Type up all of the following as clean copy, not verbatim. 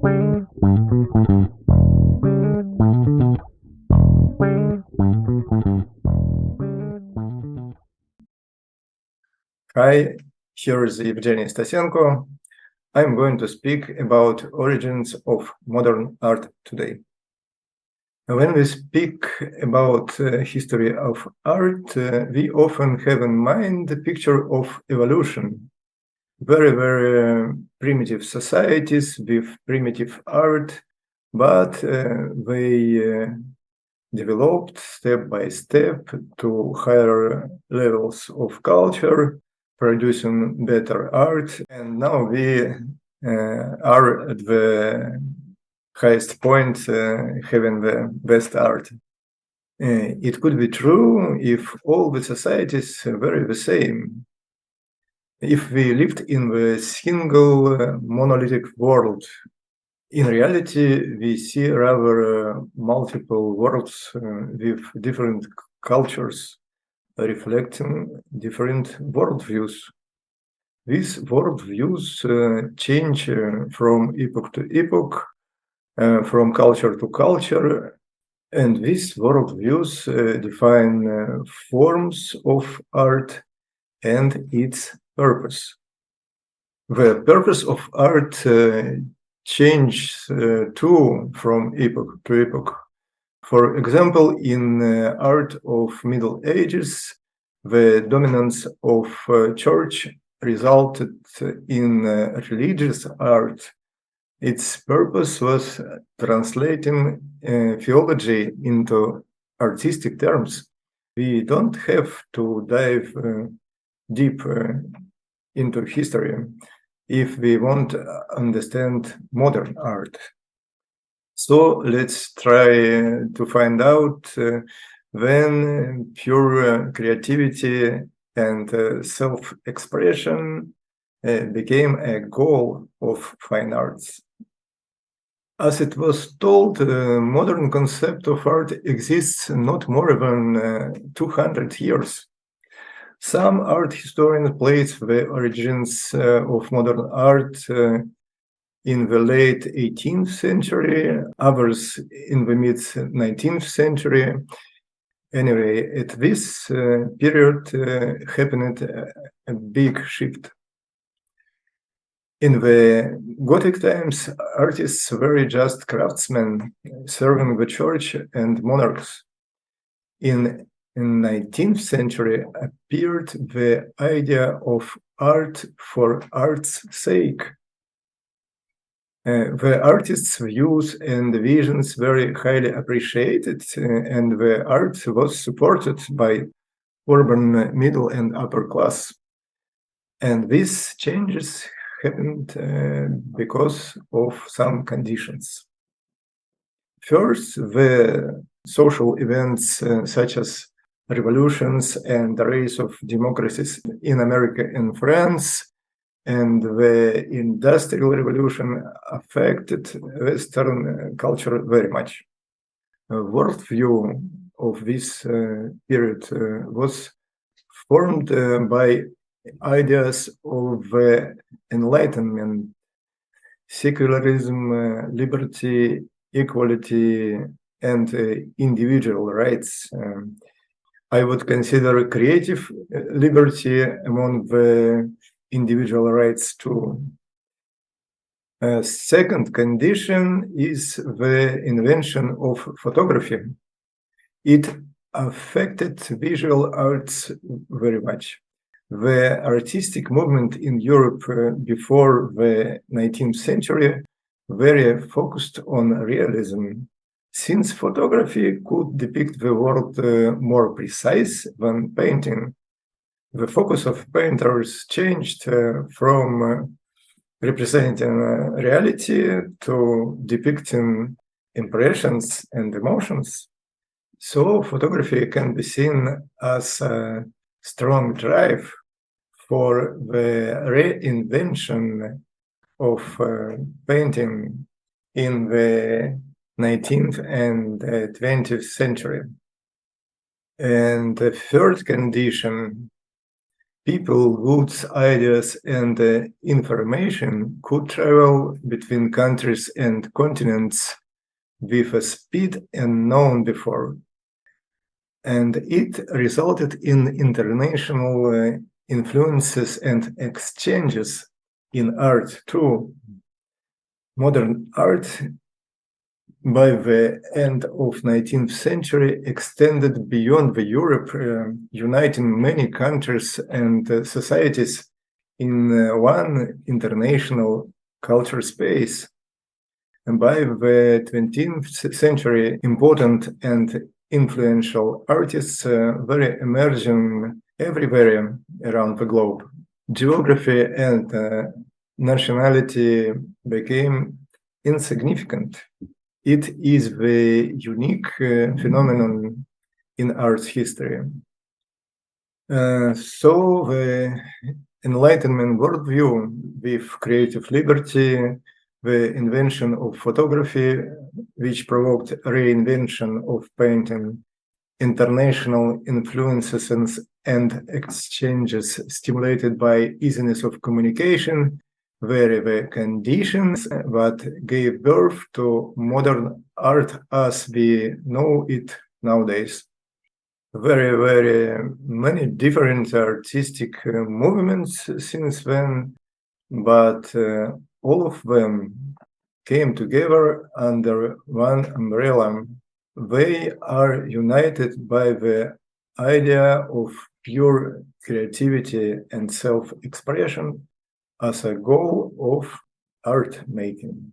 Hi, here is Evgeny Stasenko. I'm going to speak about origins of modern art today. When we speak about history of art, we often have in mind the picture of evolution. Very primitive societies with primitive art, but they developed step by step to higher levels of culture, producing better art, and now we are at the highest point, having the best art. It could be true if all the societies were the same. If we lived in the single monolithic world, in reality, we see rather multiple worlds with different cultures reflecting different worldviews. These worldviews change from epoch to epoch, from culture to culture, and these worldviews define forms of art and its purpose. The purpose of art changes too from epoch to epoch. For example, in art of Middle Ages, the dominance of church resulted in religious art. Its purpose was translating theology into artistic terms. We don't have to dive deep into history if we want to understand modern art. So let's try to find out when pure creativity and self-expression became a goal of fine arts. As it was told, the modern concept of art exists not more than 200 years. Some art historians place the origins of modern art in the late 18th century, others in the mid 19th century. Anyway, at this period happened a big shift. In the Gothic times, artists were just craftsmen serving the church and monarchs. In the 19th century appeared the idea of art for art's sake. The artist's views and visions were highly appreciated, and the art was supported by urban middle and upper class. And these changes happened because of some conditions. First, the social events such as revolutions and the rise of democracies in America and France and the Industrial Revolution affected Western culture very much. A worldview of this period was formed by ideas of enlightenment, secularism, liberty, equality, and individual rights. I would consider creative liberty among the individual rights too. Second condition is the invention of photography. It affected visual arts very much. The artistic movement in Europe before the 19th century very focused on realism. Since photography could depict the world more precise than painting, the focus of painters changed from representing reality to depicting impressions and emotions. So photography can be seen as a strong drive for the reinvention of painting in the 19th and 20th century. And the third condition People, goods, ideas, and information could travel between countries and continents with a speed unknown before. And it resulted in international influences and exchanges in art too. Modern art, by the end of 19th century, extended beyond the Europe, uniting many countries and societies in one international culture space. And by the 20th century, important and influential artists were emerging everywhere around the globe. Geography and nationality became insignificant. It is the unique phenomenon in art's history. So the Enlightenment worldview with creative liberty, the invention of photography, which provoked a reinvention of painting, international influences and exchanges stimulated by easiness of communication, were the conditions that gave birth to modern art as we know it nowadays. Very many different artistic movements since then, but all of them came together under one umbrella. They are united by the idea of pure creativity and self-expression as a goal of art making.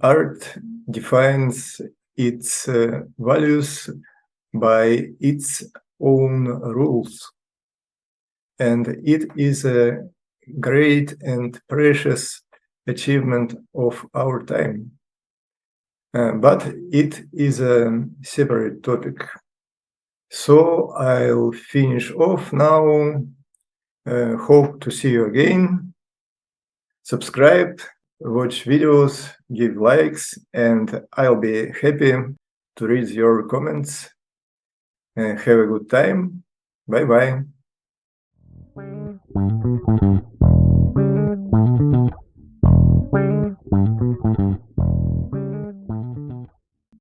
Art defines its values by its own rules, and it is a great and precious achievement of our time. But it is a separate topic. So I'll finish off now. Hope to see you again. Subscribe, watch videos, give likes, and I'll be happy to read your comments. Have a good time. Bye-bye.